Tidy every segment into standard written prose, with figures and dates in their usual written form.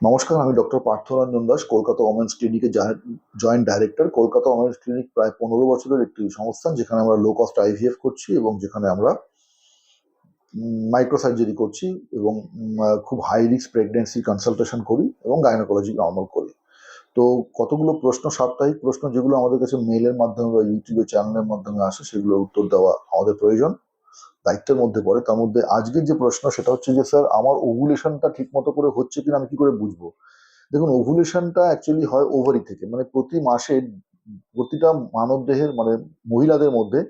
নমস্কার, আমি doctor Partharanjan Das, Kolkata women's ক্লিনিকের joint director. Kolkata women's clinic প্রায় 15 বছরের একটি সংস্থান, যেখানে আমরা লো কস্ট আইভিএফ করছি এবং যেখানে আমরা মাইক্রো সার্জারি করছি এবং খুব হাই রিস্ক প্রেগনেন্সি কনসালটেশন করি এবং গাইনোকোলজি নর্মাল করি। তো কতগুলো প্রশ্ন, সাপ্তাহিক প্রশ্ন, যেগুলো আমাদের কাছে মেলের মাধ্যমে বা ইউটিউবে চ্যানেলের মাধ্যমে আসে, সেগুলো উত্তর দেওয়া আমাদের প্রয়োজন, দায়িত্বের মধ্যে পড়ে। তার মধ্যে আজকের যে প্রশ্ন সেটা হচ্ছে যে, স্যার আমার ওভুলেশনটা ঠিক মতো করে হচ্ছে কিনা আমি কি করে বুঝবো? দেখুন, ওভুলেশনটা অ্যাকচুয়ালি হয় ওভারি থেকে, মানে প্রতি মাসে প্রতিটা মানব দেহের, মানে মহিলাদের মধ্যে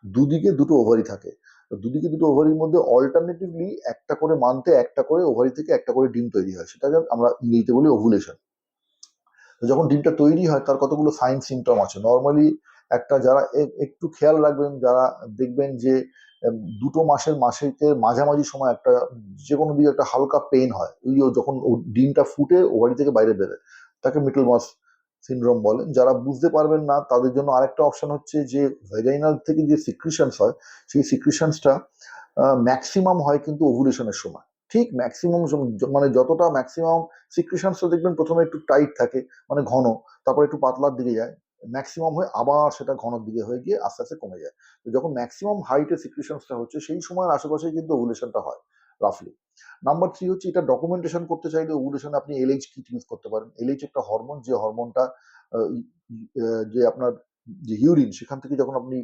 দুদিকে দুটো ওভারি থাকে। তো দুদিকে দুটো ওভারির মধ্যে অল্টারনেটিভলি একটা করে মান্থে একটা করে ওভারি থেকে একটা করে ডিম তৈরি হয়, সেটাকে আমরা ইংরেজিতে বলি ওভুলেশন। তো যখন ডিমটা তৈরি হয় তার কতগুলো সাইন সিমটম আছে। নর্মালি একটা, যারা একটু খেয়াল রাখবেন, যারা দেখবেন যে দুটো মাসের মাঝামাঝি সময় একটা যে কোনো দিকে একটা হালকা পেইন হয়, ওই যখন ডিমটা ফুটে ওভারি থেকে বাইরে বেরোয়, তাকে মিটল মাস সিনড্রোম বলেন। যারা বুঝতে পারবেন না তাদের জন্য আরেকটা অপশন হচ্ছে যে ভ্যাজাইনাল থেকে যে সিক্রিশনস হয়, সেই সিক্রিশনসটা ম্যাক্সিমাম হয় কিন্তু ওভুলেশনের সময়। ঠিক ম্যাক্সিমাম, মানে যতটা ম্যাক্সিমাম সিক্রিশনসটা দেখবেন প্রথমে একটু টাইট থাকে, মানে ঘন, তারপর একটু পাতলার দিকে যায়, ম্যাক্সিমাম হয়ে আবার সেটা ঘনর দিকে হয়ে গিয়ে আস্তে আস্তে কমে যায়। তো যখন ম্যাক্সিমাম হাইটে সিক্রিশনসটা হচ্ছে, সেই সময়ের আশেপাশে কিন্তু ওভুলেশনটা হয় রাফলি। নাম্বার 3 হচ্ছে, এটা ডকুমেন্টেশন করতে চাইলে ওভুলেশনে আপনি এলএইচ কিট ইউজ করতে পারেন। এলএইচ একটা হরমোন, যে হরমোনটা যে আপনার যে ইউরিন, সেখান থেকে যখন আপনি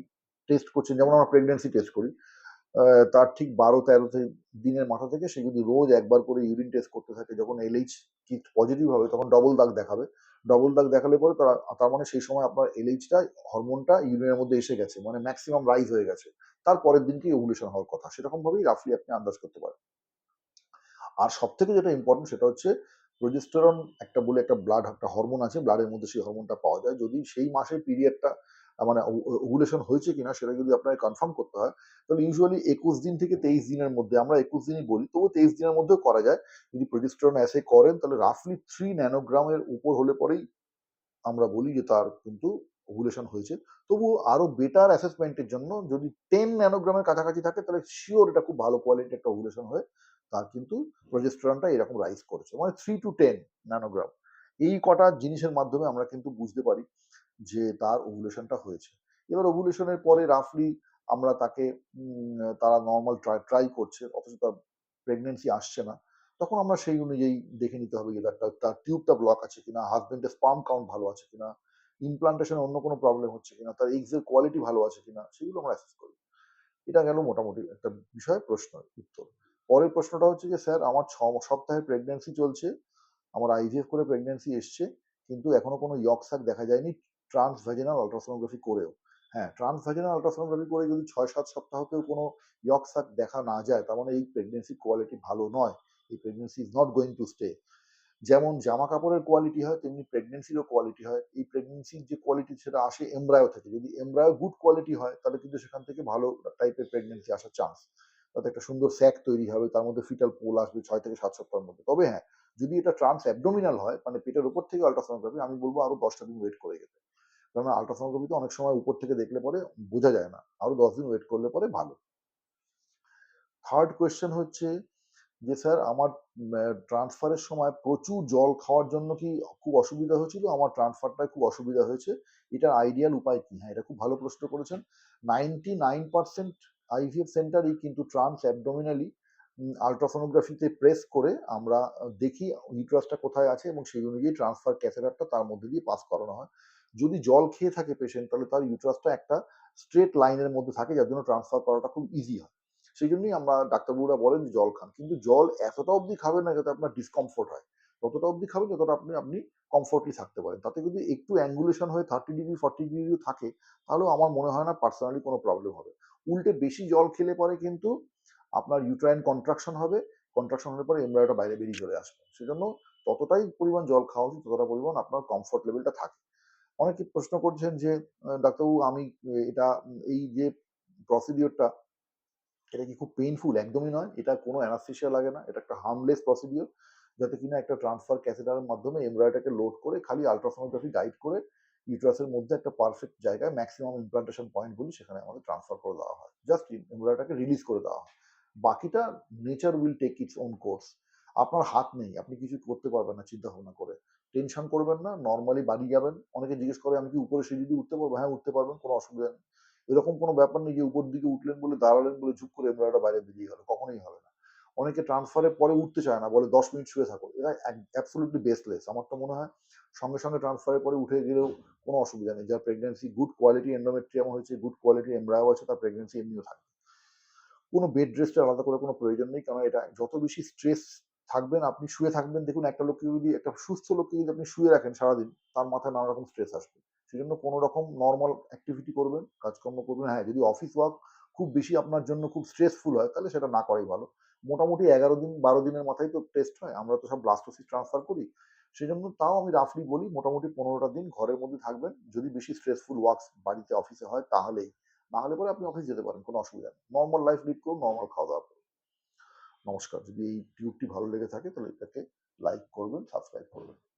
টেস্ট করছেন, যেমন আমরা প্রেগনেন্সি টেস্ট করি, তার ঠিক 12-13 দিনের মাথা থেকে সে যদি রোজ একবার করে ইউরিন টেস্ট করতে থাকে, যখন এলএইচ কিট পজিটিভ হবে তখন ডবল দাগ দেখাবে। ডবল দাগ দেখালে পরে তার মানে সেই সময় আপনার এলএইচটা, হরমোনটা ইউরিনের মধ্যে এসে গেছে, মানে ম্যাক্সিমাম রাইজ হয়ে গেছে। তার পরের দিনকেই ওভুলেশন হওয়ার কথা। সেরকম ভাবেই রাফলি আপনি আন্দাজ করতে পারেন। আর সব থেকে যেটা ইম্পর্টেন্ট সেটা হচ্ছে প্রোজেস্টেরন একটা বলে একটা একটা হরমোন আছে ব্লাডের মধ্যে, সেই হরমোনটা পাওয়া যায়। যদি সেই মাসের পিরিয়ডটা, মানে ওভুলেশন হয়েছে কিনা সেটা যদি আপনাকে কনফার্ম করতে হয়, তাহলে ইউজুয়ালি 21 দিন থেকে 23 দিনের মধ্যে, আমরা 21 দিনই বলি, তবু 23 দিনের মধ্যেও করা যায়। যদি প্রোজেস্টেরন অ্যাসে করেন, তাহলে রাফলি 3 ন্যানোগ্রামের উপর হলে পরেই আমরা বলি যে তার কিন্তু ওভুলেশন হয়েছে। তবুও আরো বেটার অ্যাসেসমেন্টের জন্য যদি 10 ন্যানোগ্রামের কাছাকাছি থাকে, তাহলে শিওর এটা খুব ভালো কোয়ালিটি একটা ওভুলেশন হয়ে তার কিন্তু প্রোজেস্টেরনটা এরকম রাইজ করেছে, মানে 3 to 10 ন্যানোগ্রাম। এই কটা জিনিসের মাধ্যমে আমরা কিন্তু বুঝতে পারি যে তার ওভুলেশনটা হয়েছে। এবার ওভুলেশনের পরে রাফলি আমরা তাকে, তারা নর্মাল ট্রাই করছে অথচ তার প্রেগনেন্সি আসছে না, তখন আমরা সেই অনুযায়ী দেখে নিতে হবে যে তার টিউবটা ব্লক আছে কিনা, হাজবেন্ডের স্পার্ম কাউন্ট ভালো আছে কিনা, ইমপ্লান্টেশনে অন্য কোনো প্রবলেম হচ্ছে কিনা, তার এগসের কোয়ালিটি ভালো আছে কিনা, সেগুলো আমরা অ্যাসেস করি। এটা গেল মোটামুটি একটা বিষয়, প্রশ্ন উত্তর। পরের প্রশ্নটা হচ্ছে যে, স্যার আমার 6 সপ্তাহের প্রেগনেন্সি চলছে, আমার আইভিএফ করে প্রেগনেন্সি এসছে, কিন্তু এখনো কোনো ইয়ক সাক দেখা যায়নি ট্রান্সভ্যাজিনাল আল্ট্রাসোনোগ্রাফি করেও। হ্যাঁ, ট্রান্সভ্যাজিনাল আল্ট্রাসোনোগ্রাফি করে যদি 6-7 সপ্তাহতেও কোনো ইয়ক সাক দেখা না যায়, তার মানে এই প্রেগনেন্সি কোয়ালিটি ভালো নয়। এই pregnancy is not going to stay. যেমন জামা কাপড়ের কোয়ালিটি হয়, তেমনি প্রেগনেন্সিরও কোয়ালিটি হয়। এই প্রেগনেন্সির যে কোয়ালিটি, সেটা আসে এমব্রায়ো থেকে। যদি এমব্রায়ো গুড কোয়ালিটি হয়, তাহলে কিন্তু সেখান থেকে ভালো টাইপের প্রেগনেন্সি আসার চান্স। তাতে একটা সুন্দর স্যাক তৈরি হবে, তার মধ্যে ফিটাল পোল আসবে 6 থেকে 7 সপ্তাহের মধ্যে। তবে হ্যাঁ, যদি এটা ট্রান্স অ্যাবডোমিনাল হয়, মানে পেটের উপর থেকে আল্ট্রাসোনোগ্রাফি, আমি বলবো আরো 10টা দিন ওয়েট করে যেতে। কারণ আল্ট্রাসোনোগ্রাফিতে অনেক সময় উপর থেকে দেখলে পরে বোঝা যায় না, আরো 10 দিন ওয়েট করলে পরে ভালো। থার্ড কোয়েশ্চেন হচ্ছে যে, স্যার আমার ট্রান্সফারের সময় প্রচুর জল খাওয়ার জন্য কি খুব অসুবিধা হয়েছিল? আমার ট্রান্সফারটায় খুব অসুবিধা হয়েছে। এটার আইডিয়াল উপায় কি? হ্যাঁ, এটা খুব ভালো প্রশ্ন করেছেন। 99% আইভিএফ সেন্টারই কিন্তু ট্রান্স অ্যাবডোমিনালি আল্ট্রাসোনোগ্রাফিতে প্রেস করে আমরা দেখি ইউটেরাসটা কোথায় আছে, এবং সেই অনুযায়ী ট্রান্সফার ক্যাথেটারটা তার মধ্যে দিয়ে পাস করানো হয়। যদি জল খেয়ে থাকে পেশেন্ট, তাহলে তার ইউটেরাসটা একটা স্ট্রেট লাইনের মধ্যে থাকে, যার জন্য ট্রান্সফার করাটা খুব ইজি হয়। সেই জন্যই আমরা, ডাক্তারবাবুরা বলেন যে জল খান, কিন্তু জল এতটা অবধি খাবেন না যাতে আপনার ডিসকমফোর্ট হয়। ততটা অবধি খাবেন যতটা আপনি কমফোর্টলি থাকতে পারেন। তাতে যদি একটু অ্যাঙ্গুলেশন হয়ে 30 ডিগ্রি 40 ডিগ্রিও থাকে, তাহলেও আমার মনে হয় না পার্সোনালি কোনো প্রবলেম হবে। উল্টে বেশি জল খেলে পরে কিন্তু আপনার ইউট্রাইন কন্ট্রাকশন হবে। কন্ট্রাকশন হলে পরে এমব্রায়োটা বাইরে বেরিয়ে চলে আসবে। সেজন্য ততটাই পরিমাণ জল খাওয়া উচিত, ততটা পরিমাণ আপনার কমফোর্ট লেভেলটা থাকে। অনেকে প্রশ্ন করছেন যে, ডাক্তারবাবু আমি এটা, এই যে প্রসিডিওরটা, এটা কি খুব পেইনফুল? একদমই নয়। এটা কোনো অ্যানাস্থেসিয়া লাগে না। এটা একটা হার্মলেস প্রসিডিওর, যাতে কিনা একটা ট্রান্সফার ক্যাথেটারের মাধ্যমে এমব্রায়োটাকে লোড করে খালি আল্ট্রাসোনোগ্রাফি গাইড করে ইউটেরাসের মধ্যে একটা পারফেক্ট জায়গায়, ম্যাক্সিমাম ইমপ্লান্টেশন পয়েন্ট বলি, সেখানে আমাদের ট্রান্সফার করে দেওয়া হয়। জাস্ট এমব্রায়োটাকে রিলিজ করে দেওয়া হয়। বাকিটা nature will take its own course. আপনার হাত নেই, আপনি কিছু করতে পারবেন না চিন্তা ভাবনা করে। টেনশন করবেন না, নরমালি বাড়ি যাবেন। অনেকে জিজ্ঞেস করে, "আমি কি উপরে সিঁড়ি দিয়ে উঠতে পারবো?" হ্যাঁ, উঠতে পারবেন, কোনো অসুবিধা নেই। এরকম কোনো ব্যাপার নেই যে উপর দিকে উঠলেন বলে, দাঁড়ালেন বলে ঝুপ করে এমব্রয়ডারিটা বাইরে বেরিয়ে গেল। কখনোই হবে না। অনেকে ট্রান্সফারের পরে উঠতে চায় না, বলে ১০ মিনিট শুয়ে থাকো। এরা অ্যাবসোলিউটলি বেসলেস। আমার তো মনে হয় সঙ্গে, সঙ্গে ট্রান্সফারের পরে উঠে গেলেও কোনো অসুবিধা নেই। যার প্রেগন্যান্সি গুড কোয়ালিটি এন্ডোমেট্রিয়াম হয়েছে, গুড কোয়ালিটি এমব্রায়ো আছে, তার প্রেগন্যান্সি এমনিও থাকবে। কোনো বেড রেস্টের আলাদা করে কোনো প্রয়োজন নেই। কারণ এটা যত বেশি স্ট্রেস থাকবেন, আপনি শুয়ে থাকবেন, দেখুন একটা লোককে যদি, একটা সুস্থ লোককে যদি আপনি শুয়ে রাখেন সারাদিন, তার মাথায় নানা রকম স্ট্রেস আসবে। সেজন্য কোনো রকম নরমাল অ্যাক্টিভিটি করবেন, কাজকর্ম করবেন। হ্যাঁ, যদি অফিস ওয়ার্ক খুব বেশি আপনার জন্য খুব স্ট্রেসফুল হয়, তাহলে সেটা না করাই ভালো। মোটামুটি ১১ দিন ১২ দিনের মাথায় তো টেস্ট হয়। আমরা তো সব ব্লাস্টোসিস ট্রান্সফার করি। সেজন্য তাও আমি রাফলি বলি মোটামুটি ১৫ টা দিন ঘরের মধ্যে থাকবেন। যদি বেশি স্ট্রেসফুল ওয়ার্কস বাড়িতে অফিসে হয় তাহলেই। না হলে পরে আপনি অফিস যেতে পারেন, কোনো অসুবিধা নেই। নরমাল লাইফ লিড করুন, নরমাল খাওয়া-দাওয়া করুন। নমস্কার। যদি এই টিউবটি ভালো লেগে থাকে তাহলে এটাকে লাইক করবেন, সাবস্ক্রাইব